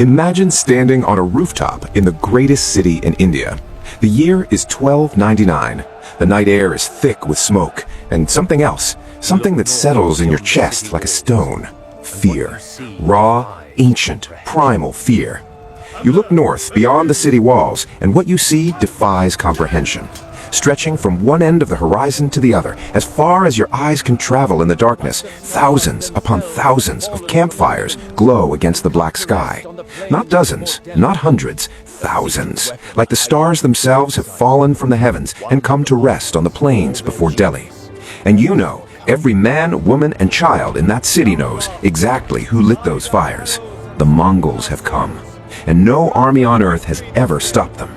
Imagine standing on a rooftop in the greatest city in India. The year is 1299. The night air is thick with smoke, and something else, something that settles in your chest like a stone. Fear. Raw, ancient, primal fear. You look north, beyond the city walls, and what you see defies comprehension. Stretching from one end of the horizon to the other, as far as your eyes can travel in the darkness, thousands upon thousands of campfires glow against the black sky. Not dozens, not hundreds, thousands. Like the stars themselves have fallen from the heavens and come to rest on the plains before Delhi. And you know, every man, woman, and child in that city knows exactly who lit those fires. The Mongols have come, and no army on earth has ever stopped them.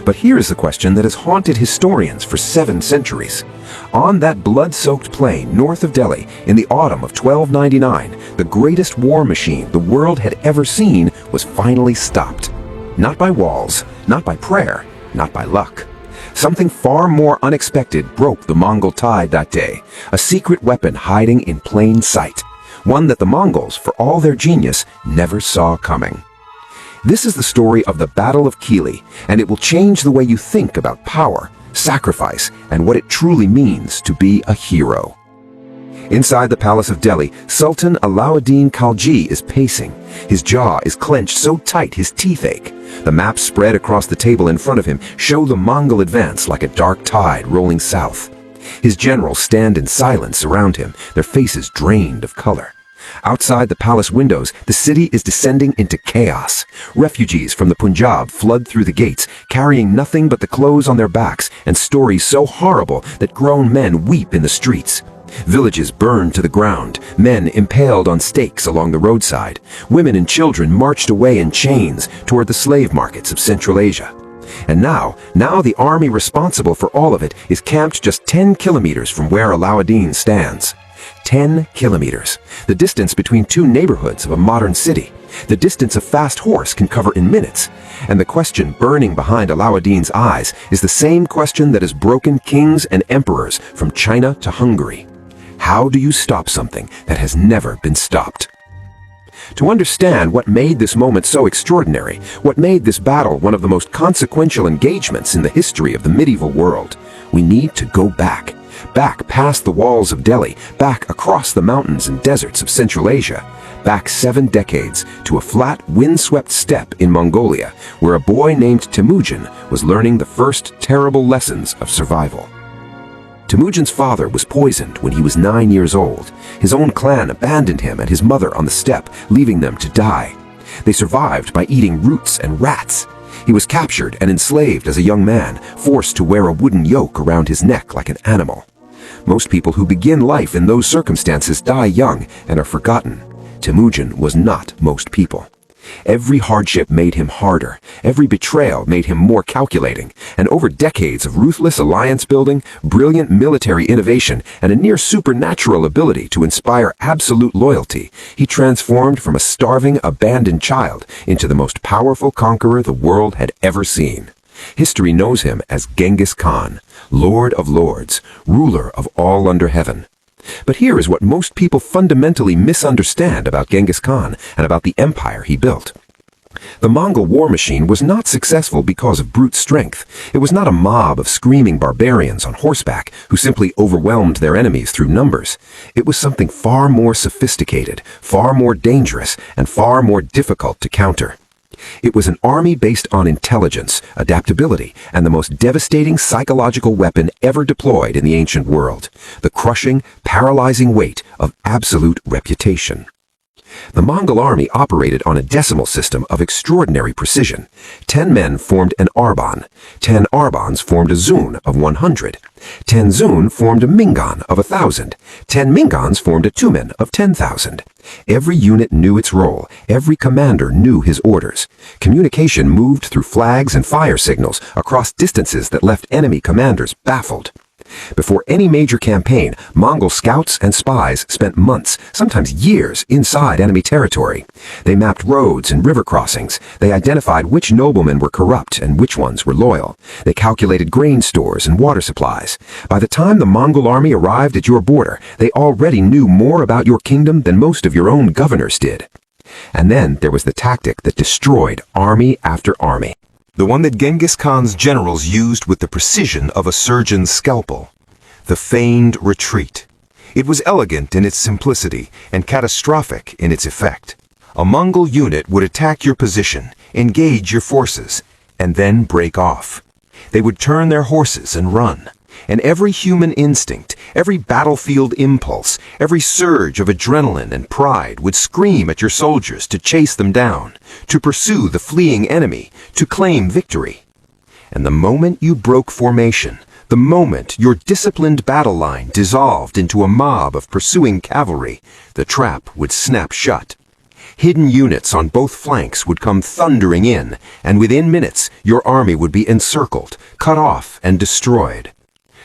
But here is the question that has haunted historians for 7 centuries. On that blood-soaked plain north of Delhi in the autumn of 1299, the greatest war machine the world had ever seen was finally stopped. Not by walls, not by prayer, not by luck. Something far more unexpected broke the Mongol tide that day, a secret weapon hiding in plain sight, one that the Mongols, for all their genius, never saw coming. This is the story of the Battle of Kili, and it will change the way you think about power, sacrifice, and what it truly means to be a hero. Inside the palace of Delhi, Sultan Alauddin Khalji is pacing. His jaw is clenched so tight his teeth ache. The maps spread across the table in front of him show the Mongol advance like a dark tide rolling south. His generals stand in silence around him, their faces drained of color. Outside the palace windows, the city is descending into chaos. Refugees from the Punjab flood through the gates, carrying nothing but the clothes on their backs and stories so horrible that grown men weep in the streets. Villages burned to the ground, men impaled on stakes along the roadside. Women and children marched away in chains toward the slave markets of Central Asia. And now the army responsible for all of it is camped just 10 kilometers from where Alauddin stands. 10 kilometers, the distance between 2 neighborhoods of a modern city, the distance a fast horse can cover in minutes. And the question burning behind Alauddin's eyes is the same question that has broken kings and emperors from China to Hungary. How do you stop something that has never been stopped? To understand what made this moment so extraordinary, what made this battle one of the most consequential engagements in the history of the medieval world, we need to go back past the walls of Delhi, back across the mountains and deserts of Central Asia, back 7 decades to a flat, windswept steppe in Mongolia, where a boy named Temujin was learning the first terrible lessons of survival. Temujin's father was poisoned when he was 9 years old. His own clan abandoned him and his mother on the steppe, leaving them to die. They survived by eating roots and rats. He was captured and enslaved as a young man, forced to wear a wooden yoke around his neck like an animal. Most people who begin life in those circumstances die young and are forgotten. Temujin was not most people. Every hardship made him harder, every betrayal made him more calculating, and over decades of ruthless alliance building, brilliant military innovation, and a near supernatural ability to inspire absolute loyalty, he transformed from a starving, abandoned child into the most powerful conqueror the world had ever seen. History knows him as Genghis Khan, Lord of Lords, ruler of all under heaven. But here is what most people fundamentally misunderstand about Genghis Khan and about the empire he built. The Mongol war machine was not successful because of brute strength. It was not a mob of screaming barbarians on horseback who simply overwhelmed their enemies through numbers. It was something far more sophisticated, far more dangerous, and far more difficult to counter. It was an army based on intelligence, adaptability, and the most devastating psychological weapon ever deployed in the ancient world, the crushing, paralyzing weight of absolute reputation. The Mongol army operated on a decimal system of extraordinary precision. 10 men formed an arban, 10 arbans formed a zun of 100, 10 zun formed a mingan of 1,000, 10 mingans formed a tumen of 10,000. Every unit knew its role, every commander knew his orders. Communication moved through flags and fire signals across distances that left enemy commanders baffled. Before any major campaign, Mongol scouts and spies spent months, sometimes years, inside enemy territory. They mapped roads and river crossings. They identified which noblemen were corrupt and which ones were loyal. They calculated grain stores and water supplies. By the time the Mongol army arrived at your border, they already knew more about your kingdom than most of your own governors did. And then there was the tactic that destroyed army after army. The one that Genghis Khan's generals used with the precision of a surgeon's scalpel. The feigned retreat. It was elegant in its simplicity and catastrophic in its effect. A Mongol unit would attack your position, engage your forces, and then break off. They would turn their horses and run. And every human instinct, every battlefield impulse, every surge of adrenaline and pride would scream at your soldiers to chase them down, to pursue the fleeing enemy, to claim victory. And the moment you broke formation, the moment your disciplined battle line dissolved into a mob of pursuing cavalry, the trap would snap shut. Hidden units on both flanks would come thundering in, and within minutes your army would be encircled, cut off, and destroyed.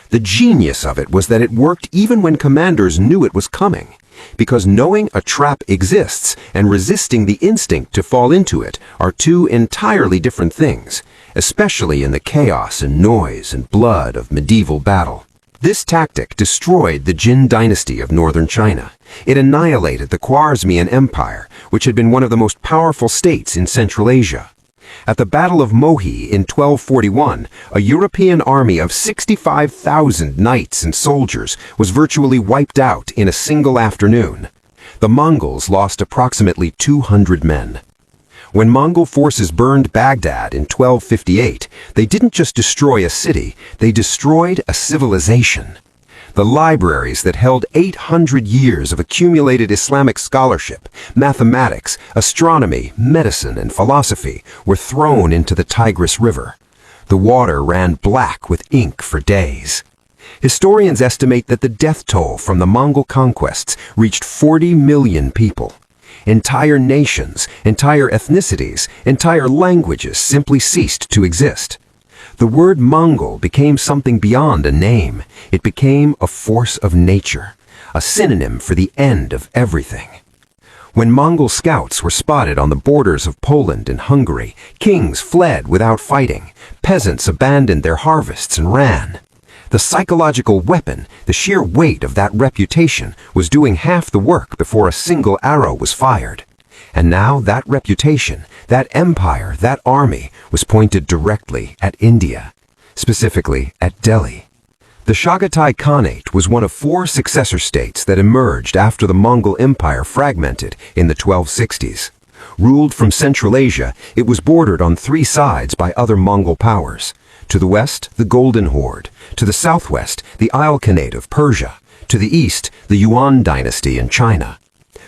The genius of it was that it worked even when commanders knew it was coming, because knowing a trap exists and resisting the instinct to fall into it are two entirely different things, especially in the chaos and noise and blood of medieval battle. This tactic destroyed the Jin dynasty of northern China. It annihilated the Khwarezmian Empire, which had been one of the most powerful states in Central Asia. At the Battle of Mohi in 1241, a European army of 65,000 knights and soldiers was virtually wiped out in a single afternoon. The Mongols lost approximately 200 men. When Mongol forces burned Baghdad in 1258, they didn't just destroy a city, they destroyed a civilization. The libraries that held 800 years of accumulated Islamic scholarship, mathematics, astronomy, medicine, and philosophy were thrown into the Tigris River. The water ran black with ink for days. Historians estimate that the death toll from the Mongol conquests reached 40 million people. Entire nations, entire ethnicities, entire languages simply ceased to exist. The word Mongol became something beyond a name. It became a force of nature, a synonym for the end of everything. When Mongol scouts were spotted on the borders of Poland and Hungary, kings fled without fighting, peasants abandoned their harvests and ran. The psychological weapon, the sheer weight of that reputation, was doing half the work before a single arrow was fired. And now that reputation, that empire, that army, was pointed directly at India, specifically at Delhi. The Chagatai Khanate was one of 4 successor states that emerged after the Mongol Empire fragmented in the 1260s. Ruled from Central Asia, it was bordered on 3 sides by other Mongol powers. To the west, the Golden Horde. To the southwest, the Isle Khanate of Persia. To the east, the Yuan dynasty in China.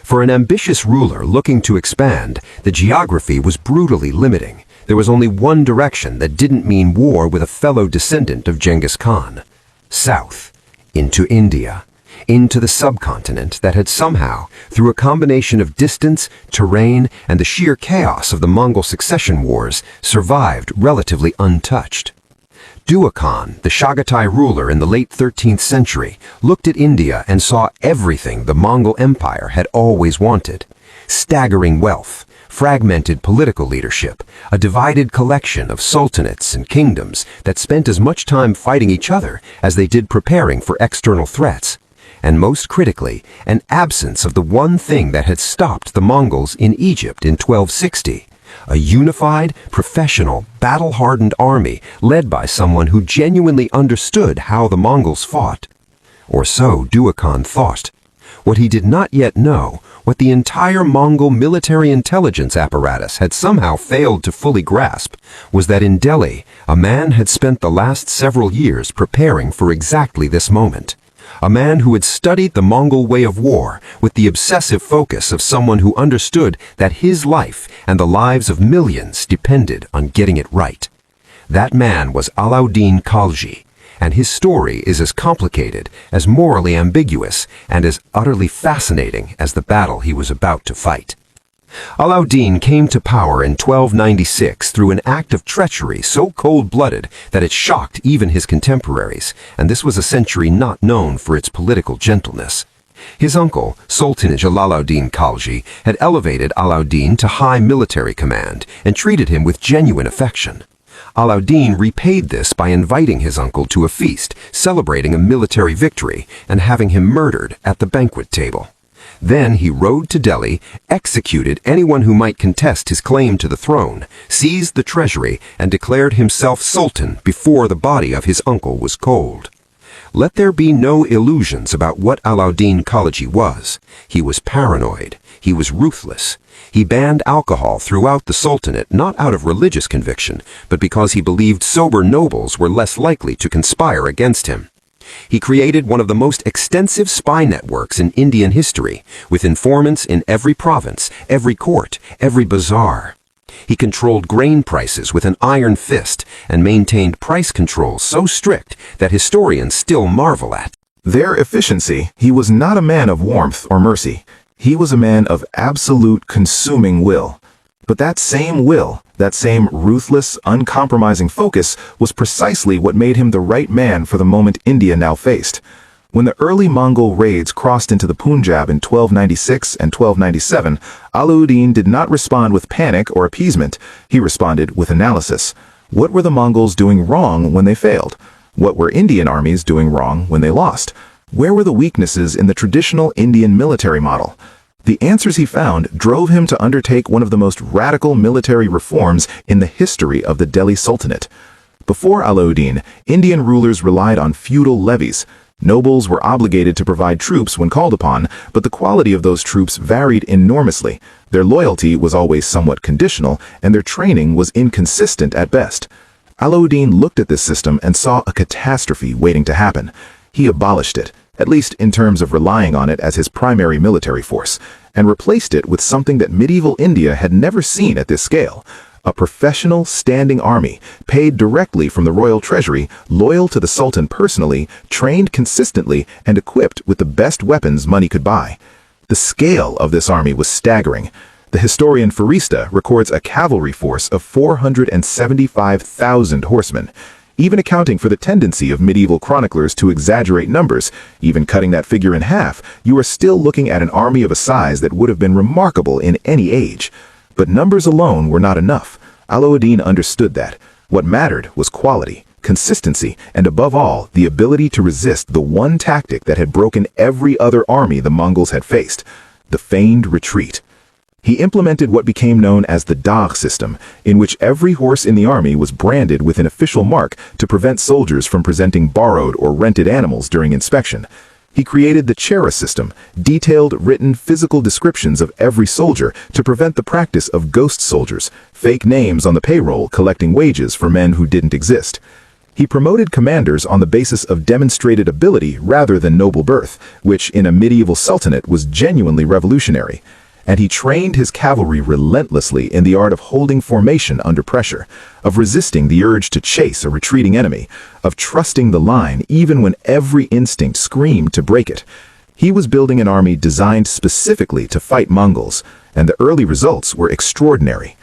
For an ambitious ruler looking to expand, the geography was brutally limiting. There was only one direction that didn't mean war with a fellow descendant of Genghis Khan. South, into India, into the subcontinent that had somehow, through a combination of distance, terrain, and the sheer chaos of the Mongol succession wars, survived relatively untouched. Dua Khan, the Chagatai ruler in the late 13th century, looked at India and saw everything the Mongol Empire had always wanted. Staggering wealth, fragmented political leadership, a divided collection of sultanates and kingdoms that spent as much time fighting each other as they did preparing for external threats. And most critically, an absence of the one thing that had stopped the Mongols in Egypt in 1260. A unified, professional, battle-hardened army led by someone who genuinely understood how the Mongols fought. Or so Dua Khan thought. What he did not yet know, what the entire Mongol military intelligence apparatus had somehow failed to fully grasp, was that in Delhi, a man had spent the last several years preparing for exactly this moment. A man who had studied the Mongol way of war with the obsessive focus of someone who understood that his life and the lives of millions depended on getting it right. That man was Alauddin Khalji, and his story is as complicated, as morally ambiguous, and as utterly fascinating as the battle he was about to fight. Alauddin came to power in 1296 through an act of treachery so cold-blooded that it shocked even his contemporaries, and this was a century not known for its political gentleness. His uncle, Sultan Alauddin Khalji, had elevated Alauddin to high military command and treated him with genuine affection. Alauddin repaid this by inviting his uncle to a feast, celebrating a military victory, and having him murdered at the banquet table. Then he rode to Delhi, executed anyone who might contest his claim to the throne, seized the treasury, and declared himself sultan before the body of his uncle was cold. Let there be no illusions about what Alauddin Khalji was. He was paranoid. He was ruthless. He banned alcohol throughout the sultanate not out of religious conviction, but because he believed sober nobles were less likely to conspire against him. He created one of the most extensive spy networks in Indian history, with informants in every province, every court, every bazaar. He controlled grain prices with an iron fist and maintained price controls so strict that historians still marvel at their efficiency. He was not a man of warmth or mercy. He was a man of absolute consuming will. But that same will, that same ruthless, uncompromising focus, was precisely what made him the right man for the moment India now faced. When the early Mongol raids crossed into the Punjab in 1296 and 1297, Alauddin did not respond with panic or appeasement. He responded with analysis. What were the Mongols doing wrong when they failed? What were Indian armies doing wrong when they lost? Where were the weaknesses in the traditional Indian military model? The answers he found drove him to undertake one of the most radical military reforms in the history of the Delhi Sultanate. Before Alauddin, Indian rulers relied on feudal levies. Nobles were obligated to provide troops when called upon, but the quality of those troops varied enormously. Their loyalty was always somewhat conditional, and their training was inconsistent at best. Alauddin looked at this system and saw a catastrophe waiting to happen. He abolished it, at least in terms of relying on it as his primary military force, and replaced it with something that medieval India had never seen at this scale: a professional standing army, paid directly from the royal treasury, loyal to the Sultan personally, trained consistently, and equipped with the best weapons money could buy. The scale of this army was staggering. The historian Farista records a cavalry force of 475,000 horsemen. Even accounting for the tendency of medieval chroniclers to exaggerate numbers, even cutting that figure in half, you are still looking at an army of a size that would have been remarkable in any age. But numbers alone were not enough. Alauddin understood that. What mattered was quality, consistency, and above all, the ability to resist the one tactic that had broken every other army the Mongols had faced: the feigned retreat. He implemented what became known as the Dagh system, in which every horse in the army was branded with an official mark to prevent soldiers from presenting borrowed or rented animals during inspection. He created the Chera system, detailed written physical descriptions of every soldier to prevent the practice of ghost soldiers, fake names on the payroll collecting wages for men who didn't exist. He promoted commanders on the basis of demonstrated ability rather than noble birth, which in a medieval sultanate was genuinely revolutionary. And he trained his cavalry relentlessly in the art of holding formation under pressure, of resisting the urge to chase a retreating enemy, of trusting the line even when every instinct screamed to break it. He was building an army designed specifically to fight Mongols, and the early results were extraordinary.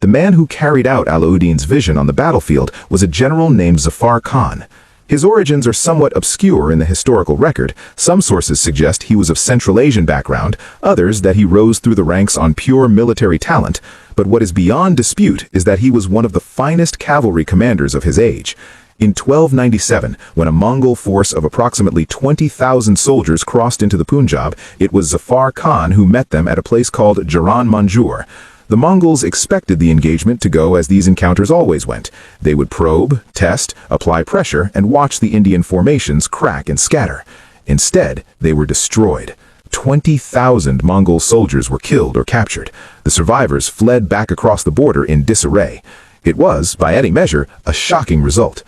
The man who carried out Alauddin's vision on the battlefield was a general named Zafar Khan. His origins are somewhat obscure in the historical record. Some sources suggest he was of Central Asian background, others that he rose through the ranks on pure military talent, but what is beyond dispute is that he was one of the finest cavalry commanders of his age. In 1297, when a Mongol force of approximately 20,000 soldiers crossed into the Punjab, it was Zafar Khan who met them at a place called Jaran Manjur. The Mongols expected the engagement to go as these encounters always went. They would probe, test, apply pressure, and watch the Indian formations crack and scatter. Instead, they were destroyed. 20,000 Mongol soldiers were killed or captured. The survivors fled back across the border in disarray. It was, by any measure, a shocking result.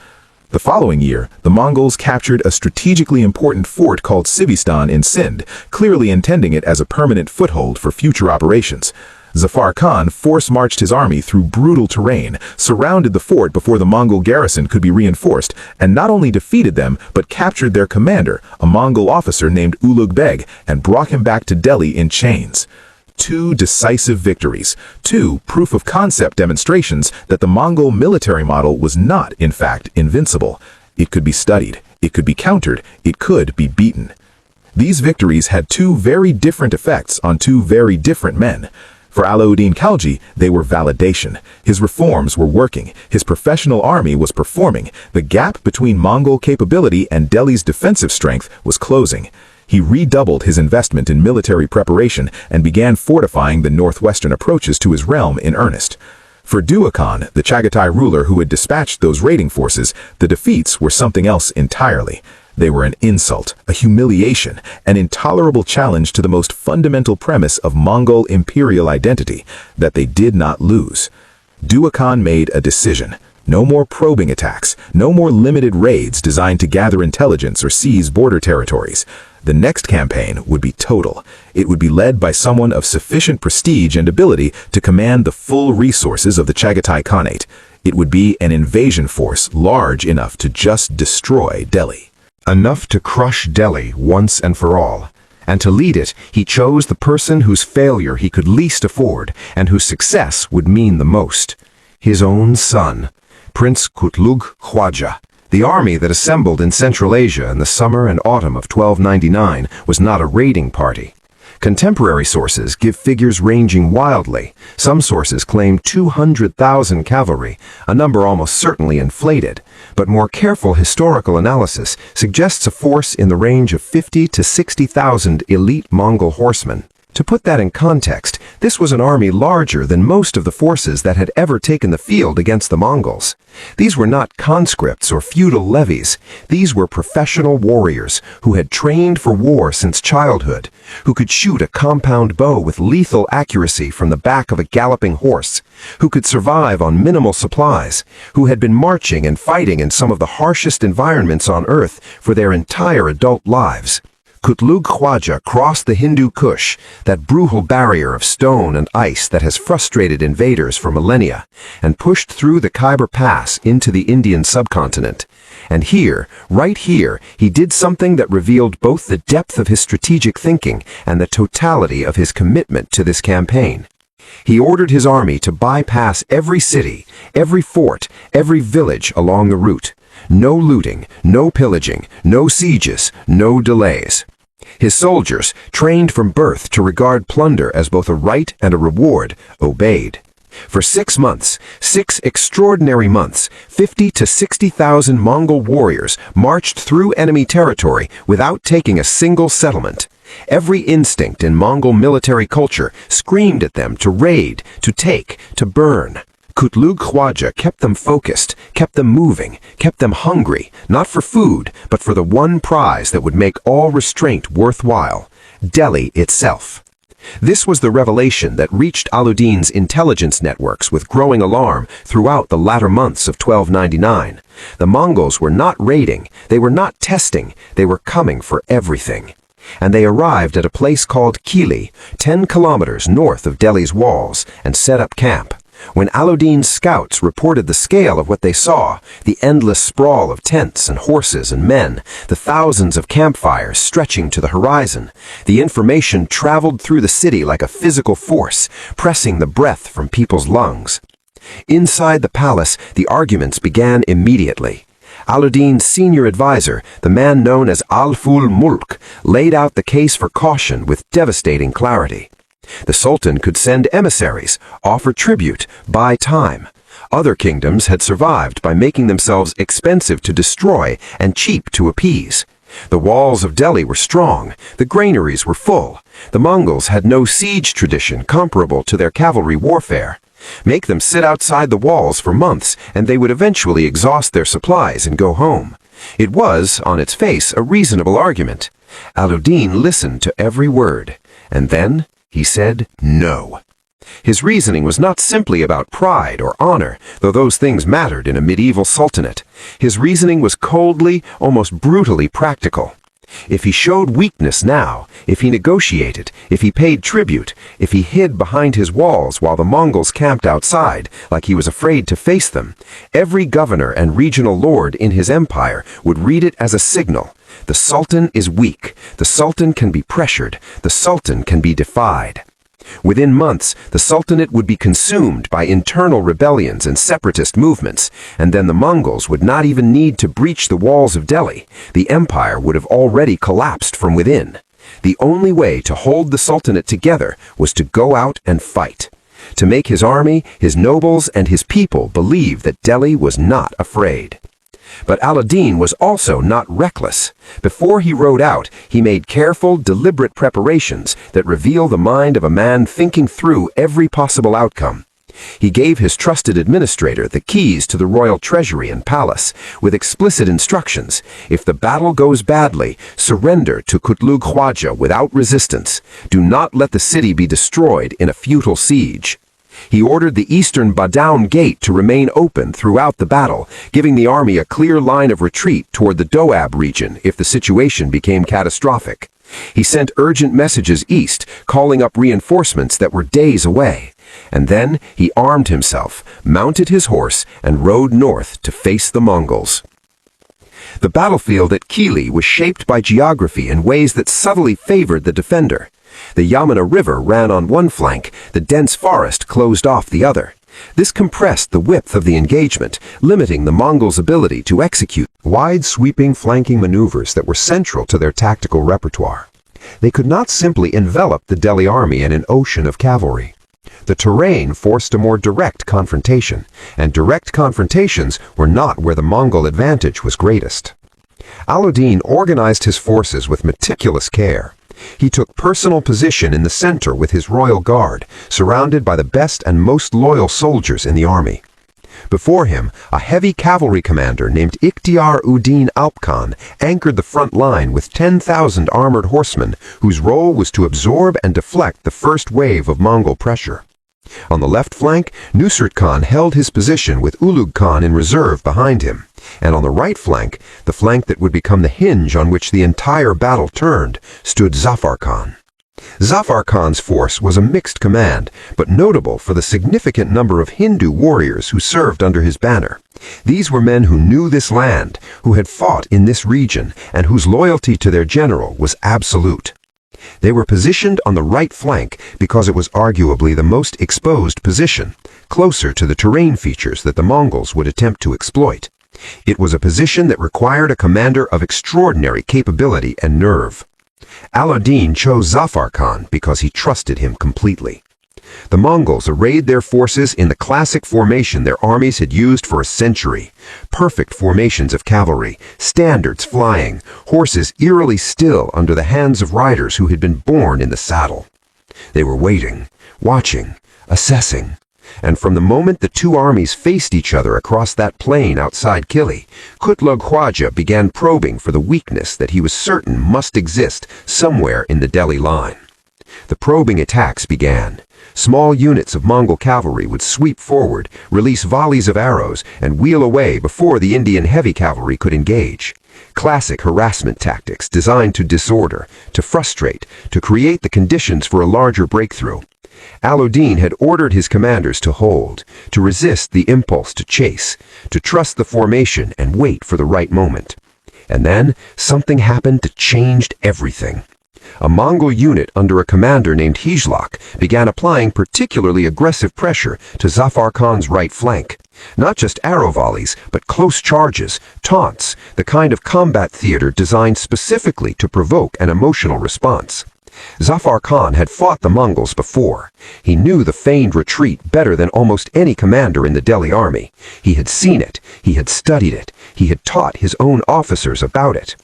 The following year, the Mongols captured a strategically important fort called Sivistan in Sindh, clearly intending it as a permanent foothold for future operations. Zafar Khan force-marched his army through brutal terrain, surrounded the fort before the Mongol garrison could be reinforced, and not only defeated them, but captured their commander, a Mongol officer named Ulugh Beg, and brought him back to Delhi in chains. 2 decisive victories, 2 proof-of-concept demonstrations that the Mongol military model was not, in fact, invincible. It could be studied, it could be countered, it could be beaten. These victories had 2 very different effects on 2 very different men. For Alauddin Khalji, they were validation. His reforms were working. His professional army was performing. The gap between Mongol capability and Delhi's defensive strength was closing. He redoubled his investment in military preparation and began fortifying the northwestern approaches to his realm in earnest. For Duwa Khan, the Chagatai ruler who had dispatched those raiding forces, the defeats were something else entirely. They were an insult, a humiliation, an intolerable challenge to the most fundamental premise of Mongol imperial identity, that they did not lose. Duwa Khan made a decision. No more probing attacks, no more limited raids designed to gather intelligence or seize border territories. The next campaign would be total. It would be led by someone of sufficient prestige and ability to command the full resources of the Chagatai Khanate. It would be an invasion force large enough to just destroy Delhi. Enough to crush Delhi once and for all. And to lead it, he chose the person whose failure he could least afford and whose success would mean the most. His own son, Prince Qutlugh Khwaja. The army that assembled in Central Asia in the summer and autumn of 1299 was not a raiding party. Contemporary sources give figures ranging wildly. Some sources claim 200,000 cavalry, a number almost certainly inflated, but more careful historical analysis suggests a force in the range of 50 to 60,000 elite Mongol horsemen. To put that in context, this was an army larger than most of the forces that had ever taken the field against the Mongols. These were not conscripts or feudal levies. These were professional warriors who had trained for war since childhood, who could shoot a compound bow with lethal accuracy from the back of a galloping horse, who could survive on minimal supplies, who had been marching and fighting in some of the harshest environments on earth for their entire adult lives. Qutlugh Khwaja crossed the Hindu Kush, that brutal barrier of stone and ice that has frustrated invaders for millennia, and pushed through the Khyber Pass into the Indian subcontinent. And here, right here, he did something that revealed both the depth of his strategic thinking and the totality of his commitment to this campaign. He ordered his army to bypass every city, every fort, every village along the route. No looting, no pillaging, no sieges, no delays. His soldiers, trained from birth to regard plunder as both a right and a reward, obeyed. For 6 months, 6 extraordinary months, 50 to 60,000 Mongol warriors marched through enemy territory without taking a single settlement. Every instinct in Mongol military culture screamed at them to raid, to take, to burn. Qutlugh Khwaja kept them focused, kept them moving, kept them hungry, not for food, but for the one prize that would make all restraint worthwhile: Delhi itself. This was the revelation that reached Alauddin's intelligence networks with growing alarm throughout the latter months of 1299. The Mongols were not raiding, they were not testing, they were coming for everything. And they arrived at a place called Kili, 10 kilometers north of Delhi's walls, and set up camp. When Alauddin's scouts reported the scale of what they saw, the endless sprawl of tents and horses and men, the thousands of campfires stretching to the horizon, the information traveled through the city like a physical force, pressing the breath from people's lungs. Inside the palace, the arguments began immediately. Alauddin's senior advisor, the man known as Al-Ful Mulk, laid out the case for caution with devastating clarity. The Sultan could send emissaries, offer tribute, buy time. Other kingdoms had survived by making themselves expensive to destroy and cheap to appease. The walls of Delhi were strong, the granaries were full. The Mongols had no siege tradition comparable to their cavalry warfare. Make them sit outside the walls for months, and they would eventually exhaust their supplies and go home. It was, on its face, a reasonable argument. Alauddin listened to every word, and then he said no. His reasoning was not simply about pride or honor, though those things mattered in a medieval sultanate. His reasoning was coldly, almost brutally practical. If he showed weakness now, if he negotiated, if he paid tribute, if he hid behind his walls while the Mongols camped outside, like he was afraid to face them, every governor and regional lord in his empire would read it as a signal. The Sultan is weak. The Sultan can be pressured. The Sultan can be defied. Within months, the Sultanate would be consumed by internal rebellions and separatist movements, and then the Mongols would not even need to breach the walls of Delhi. The empire would have already collapsed from within. The only way to hold the Sultanate together was to go out and fight, to make his army, his nobles, and his people believe that Delhi was not afraid. But Alauddin was also not reckless. Before he rode out, he made careful, deliberate preparations that reveal the mind of a man thinking through every possible outcome. He gave his trusted administrator the keys to the royal treasury and palace, with explicit instructions: if the battle goes badly, surrender to Qutlugh Khwaja without resistance. Do not let the city be destroyed in a futile siege. He ordered the eastern Badaun gate to remain open throughout the battle, giving the army a clear line of retreat toward the Doab region if the situation became catastrophic. He sent urgent messages east, calling up reinforcements that were days away. And then he armed himself, mounted his horse, and rode north to face the Mongols. The battlefield at Kili was shaped by geography in ways that subtly favored the defender. The Yamuna River ran on one flank, the dense forest closed off the other. This compressed the width of the engagement, limiting the Mongols' ability to execute wide-sweeping flanking maneuvers that were central to their tactical repertoire. They could not simply envelop the Delhi army in an ocean of cavalry. The terrain forced a more direct confrontation, and direct confrontations were not where the Mongol advantage was greatest. Alauddin organized his forces with meticulous care. He took personal position in the center with his royal guard, surrounded by the best and most loyal soldiers in the army. Before him, a heavy cavalry commander named Ikhtiar-ud-Din Alp Khan anchored the front line with 10,000 armored horsemen, whose role was to absorb and deflect the first wave of Mongol pressure. On the left flank, Nusrat Khan held his position with Ulugh Khan in reserve behind him, and on the right flank, the flank that would become the hinge on which the entire battle turned, stood Zafar Khan. Zafar Khan's force was a mixed command, but notable for the significant number of Hindu warriors who served under his banner. These were men who knew this land, who had fought in this region, and whose loyalty to their general was absolute. They were positioned on the right flank because it was arguably the most exposed position, closer to the terrain features that the Mongols would attempt to exploit. It was a position that required a commander of extraordinary capability and nerve. Alauddin chose Zafar Khan because he trusted him completely. The Mongols arrayed their forces in the classic formation their armies had used for a century. Perfect formations of cavalry, standards flying, horses eerily still under the hands of riders who had been born in the saddle. They were waiting, watching, assessing. And from the moment the two armies faced each other across that plain outside Kili, Qutlugh Khwaja began probing for the weakness that he was certain must exist somewhere in the Delhi line. The probing attacks began. Small units of Mongol cavalry would sweep forward, release volleys of arrows, and wheel away before the Indian heavy cavalry could engage. Classic harassment tactics designed to disorder, to frustrate, to create the conditions for a larger breakthrough. Alauddin had ordered his commanders to hold, to resist the impulse to chase, to trust the formation and wait for the right moment. And then something happened that changed everything. A Mongol unit under a commander named Hijlak began applying particularly aggressive pressure to Zafar Khan's right flank. Not just arrow volleys, but close charges, taunts, the kind of combat theater designed specifically to provoke an emotional response. Zafar Khan had fought the Mongols before. He knew the feigned retreat better than almost any commander in the Delhi army. He had seen it, he had studied it, he had taught his own officers about it.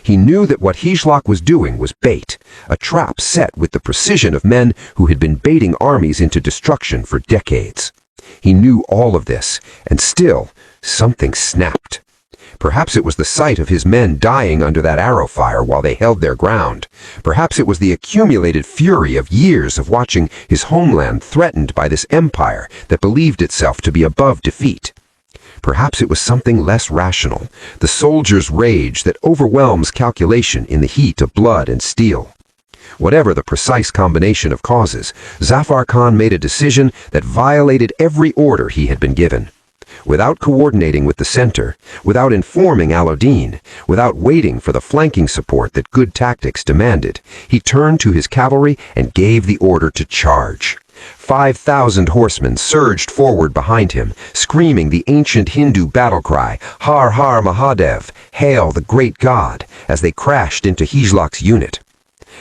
He knew that what Hijlak was doing was bait, a trap set with the precision of men who had been baiting armies into destruction for decades. He knew all of this, and still, something snapped. Perhaps it was the sight of his men dying under that arrow fire while they held their ground. Perhaps it was the accumulated fury of years of watching his homeland threatened by this empire that believed itself to be above defeat. Perhaps it was something less rational, the soldier's rage that overwhelms calculation in the heat of blood and steel. Whatever the precise combination of causes, Zafar Khan made a decision that violated every order he had been given. Without coordinating with the center, without informing Alauddin, without waiting for the flanking support that good tactics demanded, he turned to his cavalry and gave the order to charge. 5,000 horsemen surged forward behind him, screaming the ancient Hindu battle cry, Har Har Mahadev, Hail the Great God, as they crashed into Hijlak's unit.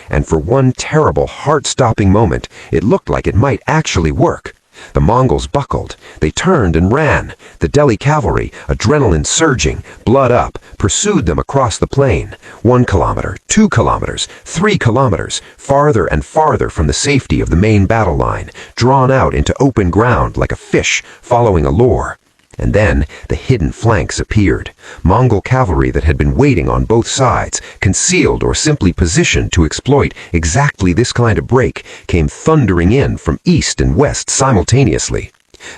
And for one terrible, heart-stopping moment, it looked like it might actually work. The Mongols buckled. They turned and ran. The Delhi cavalry, adrenaline surging, blood up, pursued them across the plain. 1 kilometer, 2 kilometers, 3 kilometers, farther and farther from the safety of the main battle line, drawn out into open ground like a fish following a lure. And then the hidden flanks appeared. Mongol cavalry that had been waiting on both sides, concealed or simply positioned to exploit exactly this kind of break, came thundering in from east and west simultaneously.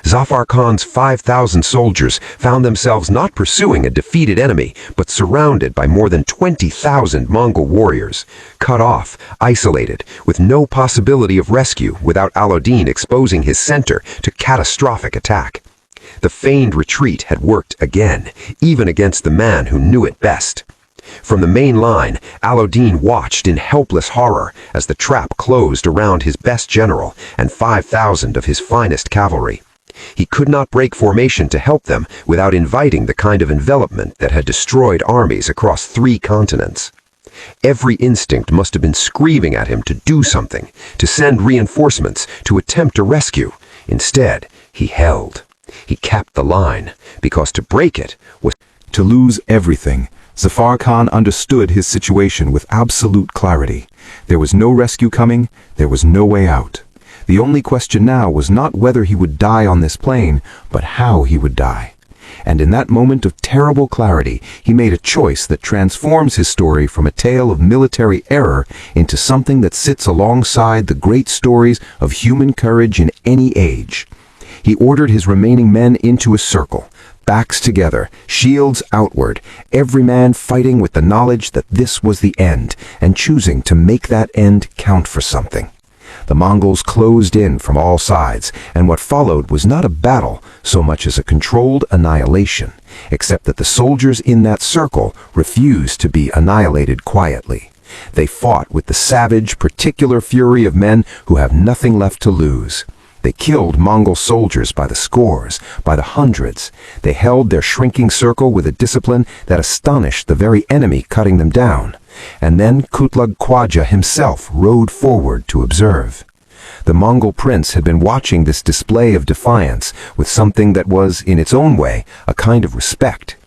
Zafar Khan's 5,000 soldiers found themselves not pursuing a defeated enemy, but surrounded by more than 20,000 Mongol warriors, cut off, isolated, with no possibility of rescue without Alauddin exposing his center to catastrophic attack. The feigned retreat had worked again, even against the man who knew it best. From the main line, Alauddin watched in helpless horror as the trap closed around his best general and 5,000 of his finest cavalry. He could not break formation to help them without inviting the kind of envelopment that had destroyed armies across 3 continents. Every instinct must have been screaming at him to do something, to send reinforcements, to attempt a rescue. Instead, he held. He kept the line, because to break it was to lose everything. Zafar Khan understood his situation with absolute clarity. There was no rescue coming, there was no way out. The only question now was not whether he would die on this plain, but how he would die. And in that moment of terrible clarity, he made a choice that transforms his story from a tale of military error into something that sits alongside the great stories of human courage in any age. He ordered his remaining men into a circle, backs together, shields outward, every man fighting with the knowledge that this was the end, and choosing to make that end count for something. The Mongols closed in from all sides, and what followed was not a battle so much as a controlled annihilation, except that the soldiers in that circle refused to be annihilated quietly. They fought with the savage, particular fury of men who have nothing left to lose. They killed Mongol soldiers by the scores, by the hundreds. They held their shrinking circle with a discipline that astonished the very enemy cutting them down. And then Qutlugh Khwaja himself rode forward to observe. The Mongol prince had been watching this display of defiance with something that was, in its own way, a kind of respect.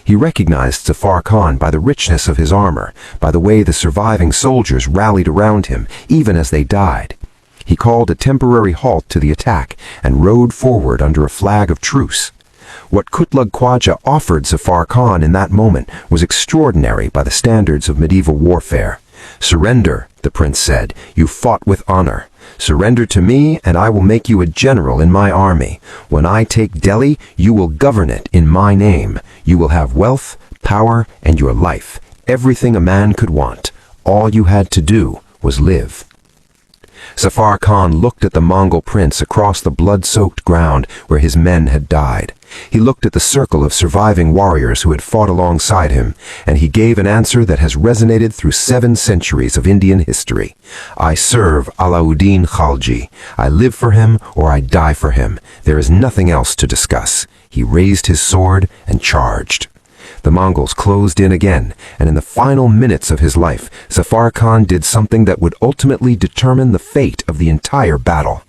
He recognized Zafar Khan by the richness of his armor, by the way the surviving soldiers rallied around him, even as they died. He called a temporary halt to the attack and rode forward under a flag of truce. What Qutlugh Khwaja offered Zafar Khan in that moment was extraordinary by the standards of medieval warfare. "Surrender," the prince said. "You fought with honor. Surrender to me, and I will make you a general in my army. When I take Delhi, you will govern it in my name. You will have wealth, power, and your life. Everything a man could want. All you had to do was live." Zafar Khan looked at the Mongol prince across the blood-soaked ground where his men had died. He looked at the circle of surviving warriors who had fought alongside him, and he gave an answer that has resonated through 7 centuries of Indian history. "I serve Alauddin Khalji. I live for him or I die for him. There is nothing else to discuss." He raised his sword and charged. The Mongols closed in again, and in the final minutes of his life, Zafar Khan did something that would ultimately determine the fate of the entire battle.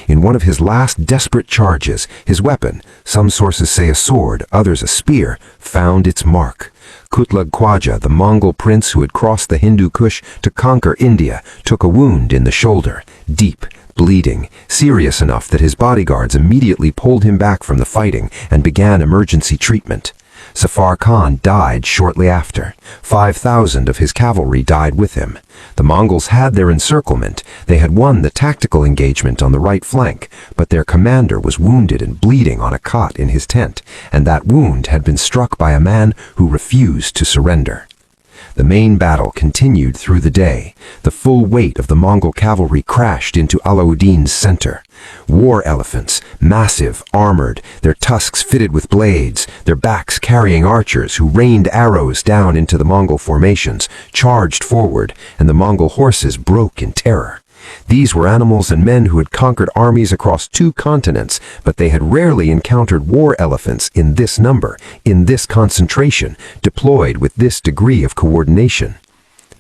In one of his last desperate charges, his weapon, some sources say a sword, others a spear, found its mark. Qutlugh Khwaja, the Mongol prince who had crossed the Hindu Kush to conquer India, took a wound in the shoulder, deep, bleeding, serious enough that his bodyguards immediately pulled him back from the fighting and began emergency treatment. Zafar Khan died shortly after. 5,000 of his cavalry died with him. The Mongols had their encirclement. They had won the tactical engagement on the right flank, but their commander was wounded and bleeding on a cot in his tent, and that wound had been struck by a man who refused to surrender. The main battle continued through the day. The full weight of the Mongol cavalry crashed into Alauddin's center. War elephants, massive, armored, their tusks fitted with blades, their backs carrying archers who rained arrows down into the Mongol formations, charged forward, and the Mongol horses broke in terror. These were animals and men who had conquered armies across 2 continents, but they had rarely encountered war elephants in this number, in this concentration, deployed with this degree of coordination.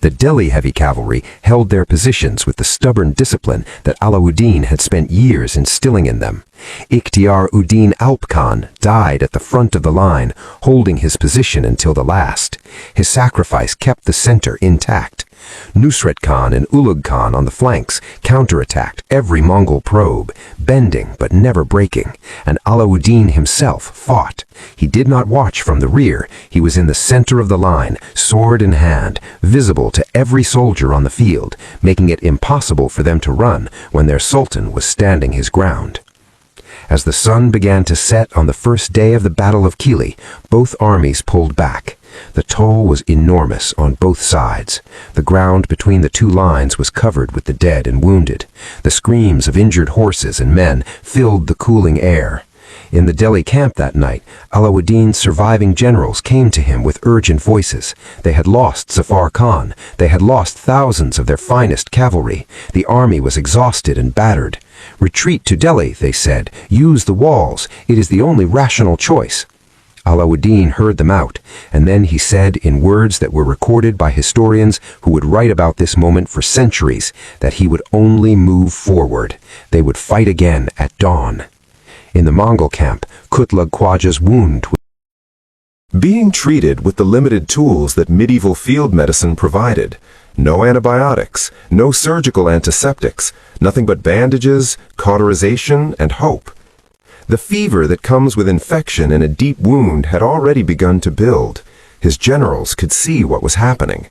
The Delhi heavy cavalry held their positions with the stubborn discipline that Alauddin had spent years instilling in them. Ikhtiar-ud-Din Alp Khan died at the front of the line, holding his position until the last. His sacrifice kept the center intact. Nusret Khan and Ulugh Khan on the flanks counterattacked every Mongol probe, bending but never breaking, and Alauddin himself fought. He did not watch from the rear. He was in the center of the line, sword in hand, visible to every soldier on the field, making it impossible for them to run when their sultan was standing his ground. As the sun began to set on the first day of the Battle of Kili, both armies pulled back. The toll was enormous on both sides. The ground between the two lines was covered with the dead and wounded. The screams of injured horses and men filled the cooling air. In the Delhi camp that night, Alauddin's surviving generals came to him with urgent voices. They had lost Zafar Khan. They had lost thousands of their finest cavalry. The army was exhausted and battered. "Retreat to Delhi," they said. "Use the walls. It is the only rational choice." Alauddin heard them out, and then he said in words that were recorded by historians who would write about this moment for centuries, that he would only move forward. They would fight again at dawn. In the Mongol camp, Qutlugh Khwaja's wound was being treated with the limited tools that medieval field medicine provided. No antibiotics, no surgical antiseptics, nothing but bandages, cauterization, and hope. The fever that comes with infection and a deep wound had already begun to build. His generals could see what was happening.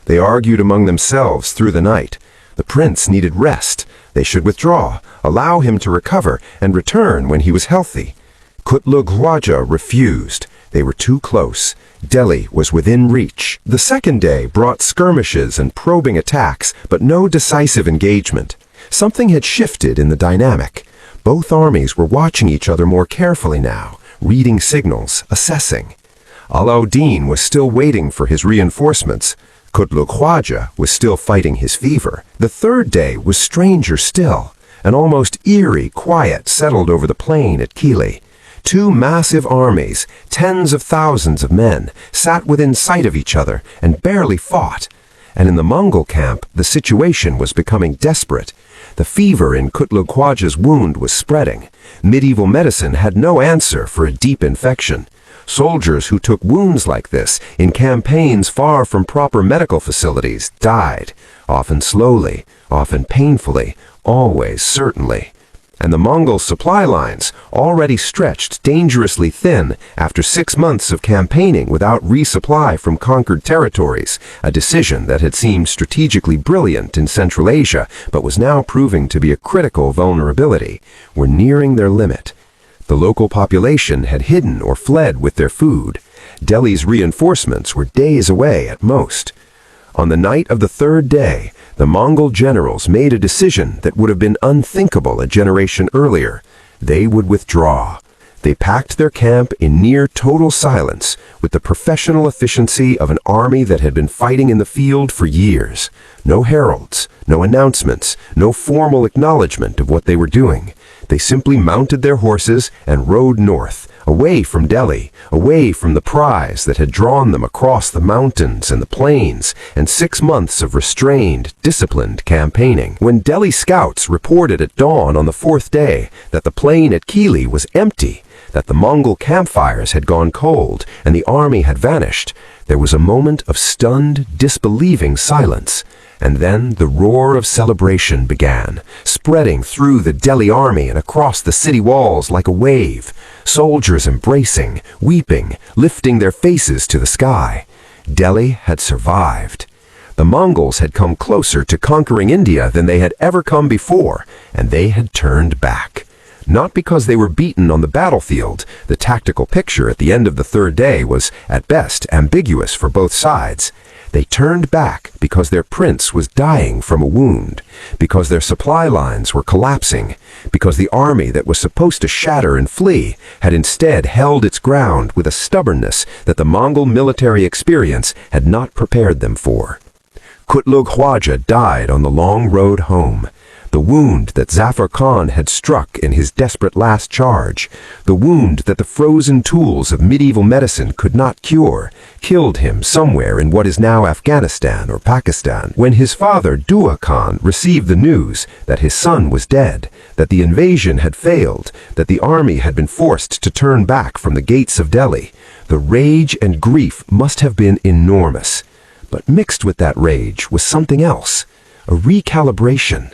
They argued among themselves through the night. The prince needed rest. They should withdraw, allow him to recover, and return when he was healthy. Qutlugh Khwaja refused. They were too close. Delhi was within reach. The second day brought skirmishes and probing attacks, but no decisive engagement. Something had shifted in the dynamic. Both armies were watching each other more carefully now, reading signals, assessing. Alauddin was still waiting for his reinforcements. Qutlugh Khwaja was still fighting his fever. The third day was stranger still. An almost eerie quiet settled over the plain at Kili. Two massive armies, tens of thousands of men, sat within sight of each other and barely fought. And in the Mongol camp, the situation was becoming desperate. The fever in Qutlugh Khwaja's wound was spreading. Medieval medicine had no answer for a deep infection. Soldiers who took wounds like this in campaigns far from proper medical facilities died, often slowly, often painfully, always certainly. And the Mongol supply lines, already stretched dangerously thin after 6 months of campaigning without resupply from conquered territories, a decision that had seemed strategically brilliant in Central Asia but was now proving to be a critical vulnerability, were nearing their limit. The local population had hidden or fled with their food. Delhi's reinforcements were days away at most. On the night of the third day, the Mongol generals made a decision that would have been unthinkable a generation earlier. They would withdraw. They packed their camp in near total silence with the professional efficiency of an army that had been fighting in the field for years. No heralds, no announcements, no formal acknowledgement of what they were doing. They simply mounted their horses and rode north, away from Delhi, away from the prize that had drawn them across the mountains and the plains, and 6 months of restrained, disciplined campaigning. When Delhi scouts reported at dawn on the fourth day that the plain at Kili was empty, that the Mongol campfires had gone cold and the army had vanished, there was a moment of stunned, disbelieving silence. And then the roar of celebration began, spreading through the Delhi army and across the city walls like a wave, soldiers embracing, weeping, lifting their faces to the sky. Delhi had survived. The Mongols had come closer to conquering India than they had ever come before, and they had turned back. Not because they were beaten on the battlefield. The tactical picture at the end of the third day was, at best, ambiguous for both sides. They turned back because their prince was dying from a wound, because their supply lines were collapsing, because the army that was supposed to shatter and flee had instead held its ground with a stubbornness that the Mongol military experience had not prepared them for. Qutlugh Khwaja died on the long road home. the wound that Zafar Khan had struck in his desperate last charge, the wound that the frozen tools of medieval medicine could not cure, killed him somewhere in what is now Afghanistan or Pakistan. When his father, Dua Khan, received the news that his son was dead, that the invasion had failed, that the army had been forced to turn back from the gates of Delhi, the rage and grief must have been enormous. But mixed with that rage was something else, a recalibration.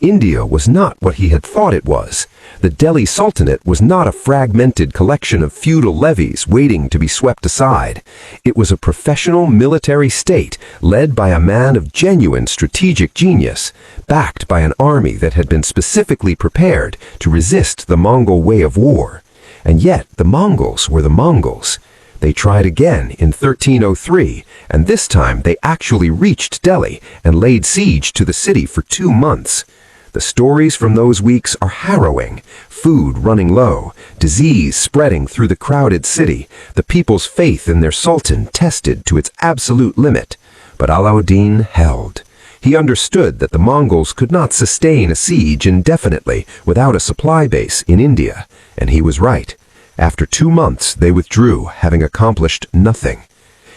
India was not what he had thought it was. The Delhi Sultanate was not a fragmented collection of feudal levies waiting to be swept aside. It was a professional military state led by a man of genuine strategic genius, backed by an army that had been specifically prepared to resist the Mongol way of war. And yet the Mongols were the Mongols. They tried again in 1303, and this time they actually reached Delhi and laid siege to the city for 2 months. The stories from those weeks are harrowing. Food running low, disease spreading through the crowded city, the people's faith in their sultan tested to its absolute limit. But Alauddin held. He understood that the Mongols could not sustain a siege indefinitely without a supply base in India, and he was right. After 2 months, they withdrew, having accomplished nothing.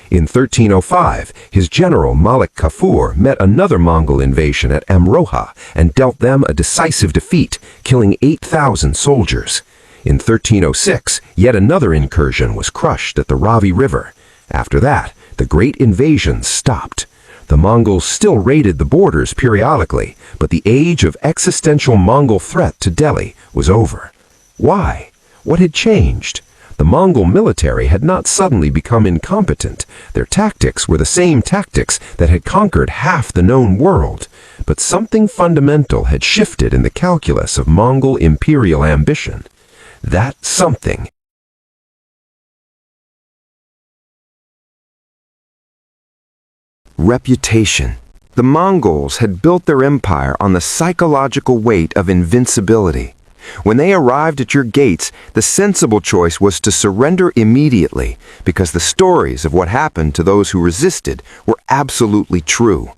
In 1305, his general Malik Kafur met another Mongol invasion at Amroha and dealt them a decisive defeat, killing 8,000 soldiers. In 1306, yet another incursion was crushed at the Ravi River. After that, the great invasions stopped. The Mongols still raided the borders periodically, but the age of existential Mongol threat to Delhi was over. Why? What had changed? The Mongol military had not suddenly become incompetent. Their tactics were the same tactics that had conquered half the known world. But something fundamental had shifted in the calculus of Mongol imperial ambition. That something. Reputation. The Mongols had built their empire on the psychological weight of invincibility. When they arrived at your gates, the sensible choice was to surrender immediately, because the stories of what happened to those who resisted were absolutely true.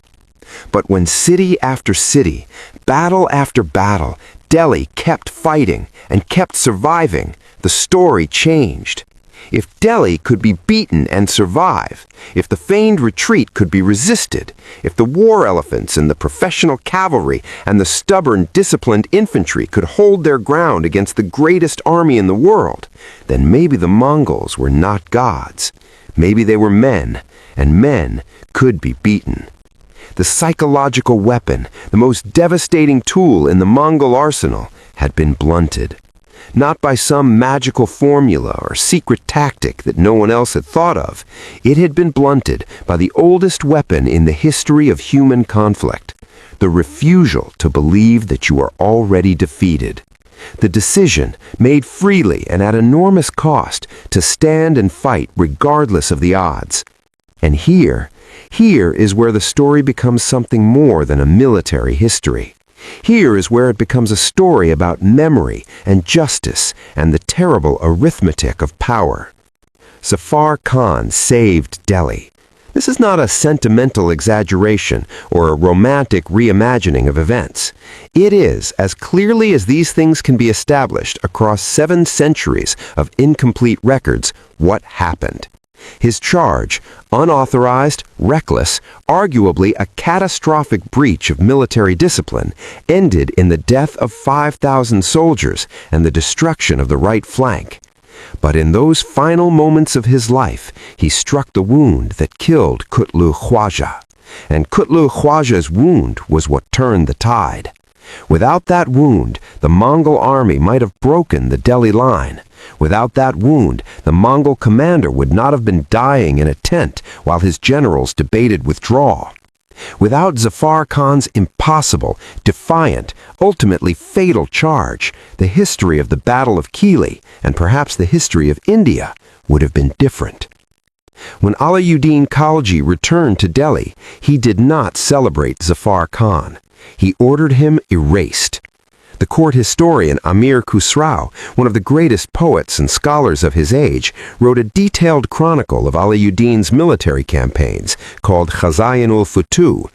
But when city after city, battle after battle, Delhi kept fighting and kept surviving, the story changed. If Delhi could be beaten and survive, if the feigned retreat could be resisted, if the war elephants and the professional cavalry and the stubborn, disciplined infantry could hold their ground against the greatest army in the world, then maybe the Mongols were not gods. Maybe they were men, and men could be beaten. The psychological weapon, the most devastating tool in the Mongol arsenal, had been blunted. Not by some magical formula or secret tactic that no one else had thought of. It had been blunted by the oldest weapon in the history of human conflict, the refusal to believe that you are already defeated. The decision, made freely and at enormous cost, to stand and fight regardless of the odds. And here is where the story becomes something more than a military history. Here is where it becomes a story about memory and justice and the terrible arithmetic of power. Zafar Khan saved Delhi. This is not a sentimental exaggeration or a romantic reimagining of events. It is, as clearly as these things can be established across 7 centuries of incomplete records, what happened. His charge, unauthorized, reckless, arguably a catastrophic breach of military discipline, ended in the death of 5,000 soldiers and the destruction of the right flank. But in those final moments of his life, he struck the wound that killed Qutlugh Khwaja. And Qutlugh Khwaja's wound was what turned the tide. Without that wound, the Mongol army might have broken the Delhi line. Without that wound, the Mongol commander would not have been dying in a tent while his generals debated withdrawal. Without Zafar Khan's impossible, defiant, ultimately fatal charge, the history of the Battle of Kili, and perhaps the history of India, would have been different. When Alauddin Khalji returned to Delhi, he did not celebrate Zafar Khan. He ordered him erased. The court historian Amir Khusrau, one of the greatest poets and scholars of his age, wrote a detailed chronicle of Alauddin's military campaigns called Khaza'in-ul-Futuh.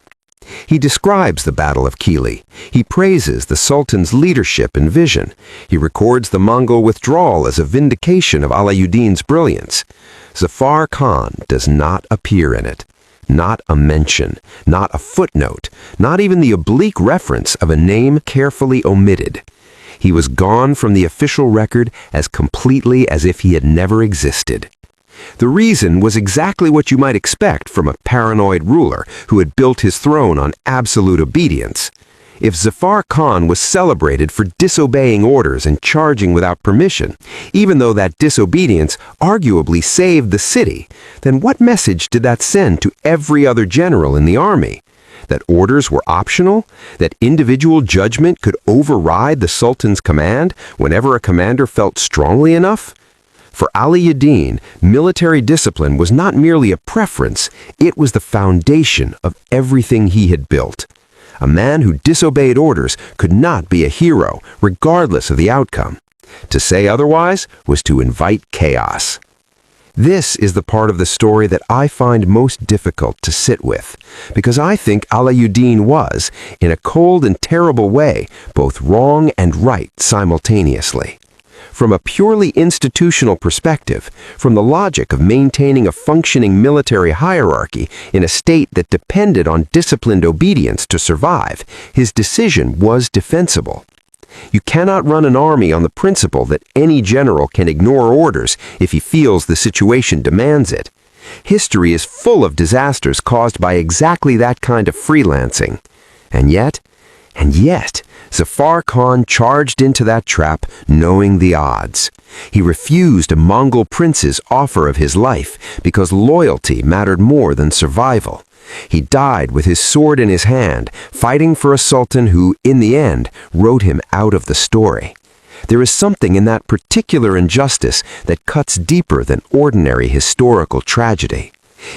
He describes the Battle of Kili. He praises the Sultan's leadership and vision. He records the Mongol withdrawal as a vindication of Alauddin's brilliance. Zafar Khan does not appear in it. Not a mention, not a footnote, not even the oblique reference of a name carefully omitted. He was gone from the official record as completely as if he had never existed. The reason was exactly what you might expect from a paranoid ruler who had built his throne on absolute obedience. If Zafar Khan was celebrated for disobeying orders and charging without permission, even though that disobedience arguably saved the city, then what message did that send to every other general in the army? That orders were optional? That individual judgment could override the Sultan's command whenever a commander felt strongly enough? For Alauddin, military discipline was not merely a preference, it was the foundation of everything he had built. A man who disobeyed orders could not be a hero, regardless of the outcome. To say otherwise was to invite chaos. This is the part of the story that I find most difficult to sit with, because I think Alauddin was, in a cold and terrible way, both wrong and right simultaneously. From a purely institutional perspective, from the logic of maintaining a functioning military hierarchy in a state that depended on disciplined obedience to survive, his decision was defensible. You cannot run an army on the principle that any general can ignore orders if he feels the situation demands it. History is full of disasters caused by exactly that kind of freelancing. And yet, Zafar Khan charged into that trap knowing the odds. He refused a Mongol prince's offer of his life because loyalty mattered more than survival. He died with his sword in his hand, fighting for a sultan who, in the end, wrote him out of the story. There is something in that particular injustice that cuts deeper than ordinary historical tragedy.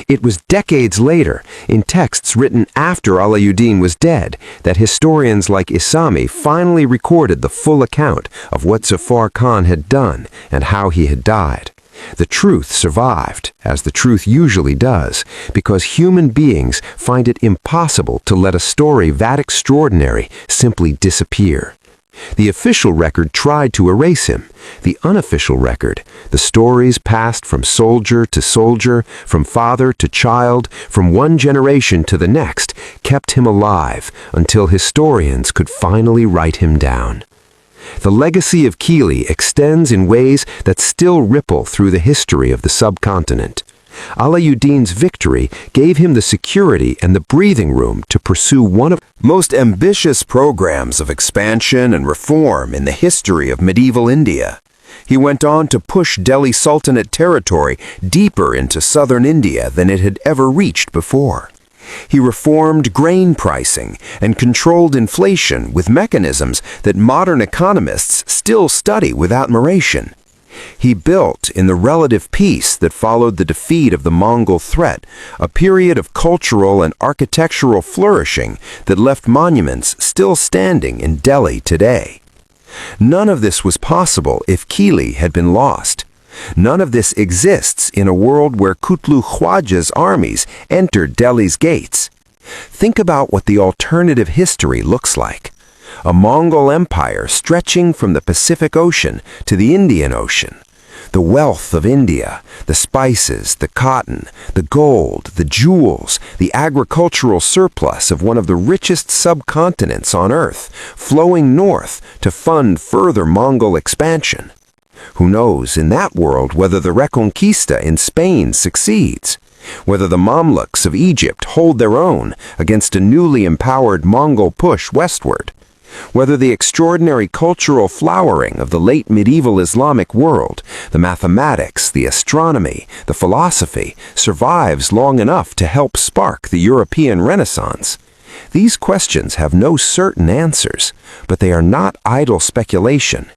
It was decades later, in texts written after Alauddin was dead, that historians like Isami finally recorded the full account of what Zafar Khan had done and how he had died. The truth survived, as the truth usually does, because human beings find it impossible to let a story that extraordinary simply disappear. The official record tried to erase him. The unofficial record, the stories passed from soldier to soldier, from father to child, from one generation to the next, kept him alive until historians could finally write him down. The legacy of Kili extends in ways that still ripple through the history of the subcontinent. Alauddin's victory gave him the security and the breathing room to pursue one of the most ambitious programs of expansion and reform in the history of medieval India. He went on to push Delhi Sultanate territory deeper into southern India than it had ever reached before. He reformed grain pricing and controlled inflation with mechanisms that modern economists still study with admiration. He built, in the relative peace that followed the defeat of the Mongol threat, a period of cultural and architectural flourishing that left monuments still standing in Delhi today. None of this was possible if Kili had been lost. None of this exists in a world where Qutlugh Khwaja's armies entered Delhi's gates. Think about what the alternative history looks like. A Mongol empire stretching from the Pacific Ocean to the Indian Ocean. The wealth of India, the spices, the cotton, the gold, the jewels, the agricultural surplus of one of the richest subcontinents on Earth, flowing north to fund further Mongol expansion. Who knows in that world whether the Reconquista in Spain succeeds, whether the Mamluks of Egypt hold their own against a newly empowered Mongol push westward, whether the extraordinary cultural flowering of the late medieval Islamic world, the mathematics, the astronomy, the philosophy, survives long enough to help spark the European Renaissance. These questions have no certain answers, but they are not idle speculation.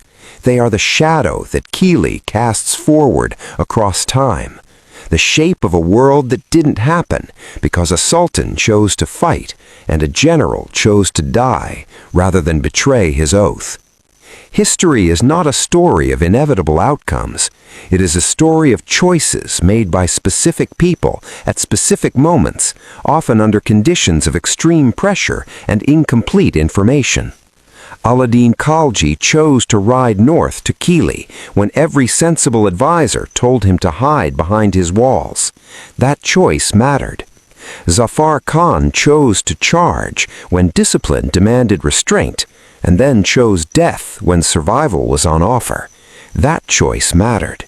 They are the shadow that Kili casts forward across time, the shape of a world that didn't happen because a sultan chose to fight and a general chose to die rather than betray his oath. History is not a story of inevitable outcomes. It is a story of choices made by specific people at specific moments, often under conditions of extreme pressure and incomplete information. Alauddin Khalji chose to ride north to Kili when every sensible advisor told him to hide behind his walls. That choice mattered. Zafar Khan chose to charge when discipline demanded restraint, and then chose death when survival was on offer. That choice mattered.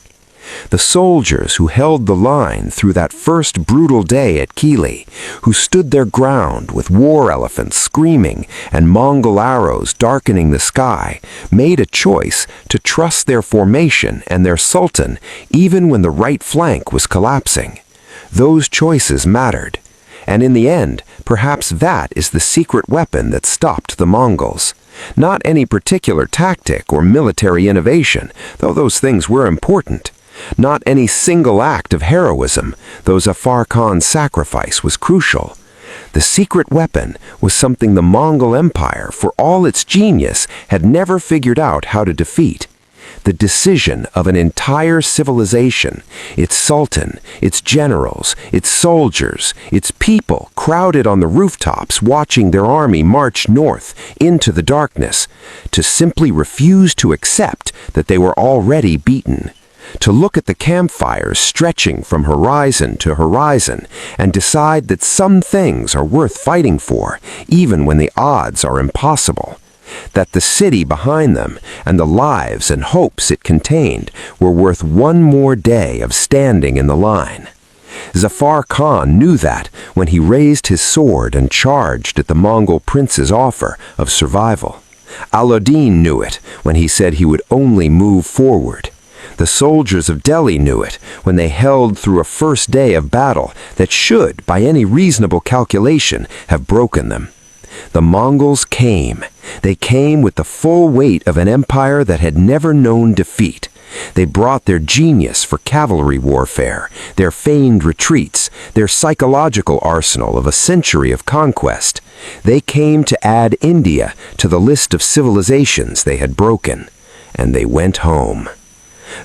The soldiers who held the line through that first brutal day at Kili, who stood their ground with war elephants screaming and Mongol arrows darkening the sky, made a choice to trust their formation and their sultan even when the right flank was collapsing. Those choices mattered. And in the end, perhaps that is the secret weapon that stopped the Mongols. Not any particular tactic or military innovation, though those things were important. Not any single act of heroism, though Zafar Khan's sacrifice was crucial. The secret weapon was something the Mongol Empire, for all its genius, had never figured out how to defeat. The decision of an entire civilization, its sultan, its generals, its soldiers, its people crowded on the rooftops watching their army march north into the darkness, to simply refuse to accept that they were already beaten. To look at the campfires stretching from horizon to horizon and decide that some things are worth fighting for, even when the odds are impossible. That the city behind them and the lives and hopes it contained were worth one more day of standing in the line. Zafar Khan knew that when he raised his sword and charged at the Mongol prince's offer of survival. Alauddin knew it when he said he would only move forward. The soldiers of Delhi knew it when they held through a first day of battle that should, by any reasonable calculation, have broken them. The Mongols came. They came with the full weight of an empire that had never known defeat. They brought their genius for cavalry warfare, their feigned retreats, their psychological arsenal of a century of conquest. They came to add India to the list of civilizations they had broken. And they went home.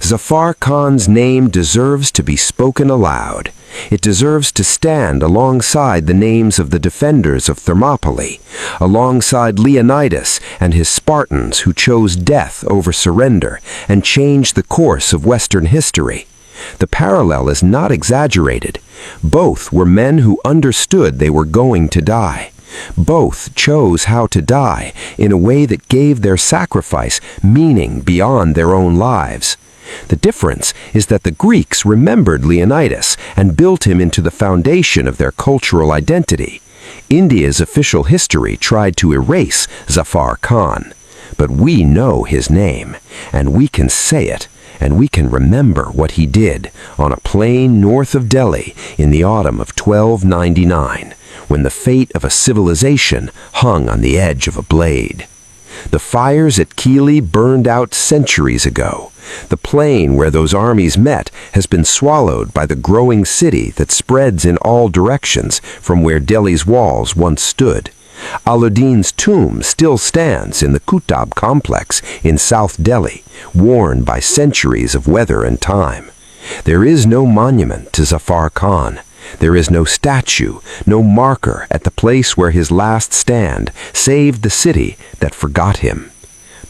Zafar Khan's name deserves to be spoken aloud. It deserves to stand alongside the names of the defenders of Thermopylae, alongside Leonidas and his Spartans who chose death over surrender and changed the course of Western history. The parallel is not exaggerated. Both were men who understood they were going to die. Both chose how to die in a way that gave their sacrifice meaning beyond their own lives. The difference is that the Greeks remembered Leonidas and built him into the foundation of their cultural identity. India's official history tried to erase Zafar Khan. But we know his name, and we can say it, and we can remember what he did on a plain north of Delhi in the autumn of 1299, when the fate of a civilization hung on the edge of a blade. The fires at Kili burned out centuries ago. The plain where those armies met has been swallowed by the growing city that spreads in all directions from where Delhi's walls once stood. Alauddin's tomb still stands in the Qutlugh complex in South Delhi, worn by centuries of weather and time. There is no monument to Zafar Khan. There is no statue, no marker at the place where his last stand saved the city that forgot him.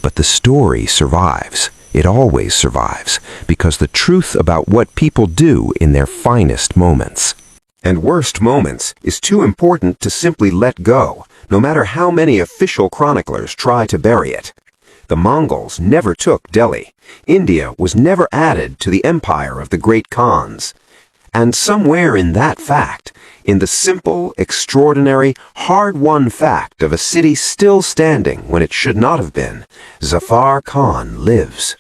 But the story survives. It always survives, because the truth about what people do in their finest moments And worst moments is too important to simply let go, no matter how many official chroniclers try to bury it. The Mongols never took Delhi. India was never added to the empire of the great Khans. And somewhere in that fact, in the simple, extraordinary, hard-won fact of a city still standing when it should not have been, Zafar Khan lives.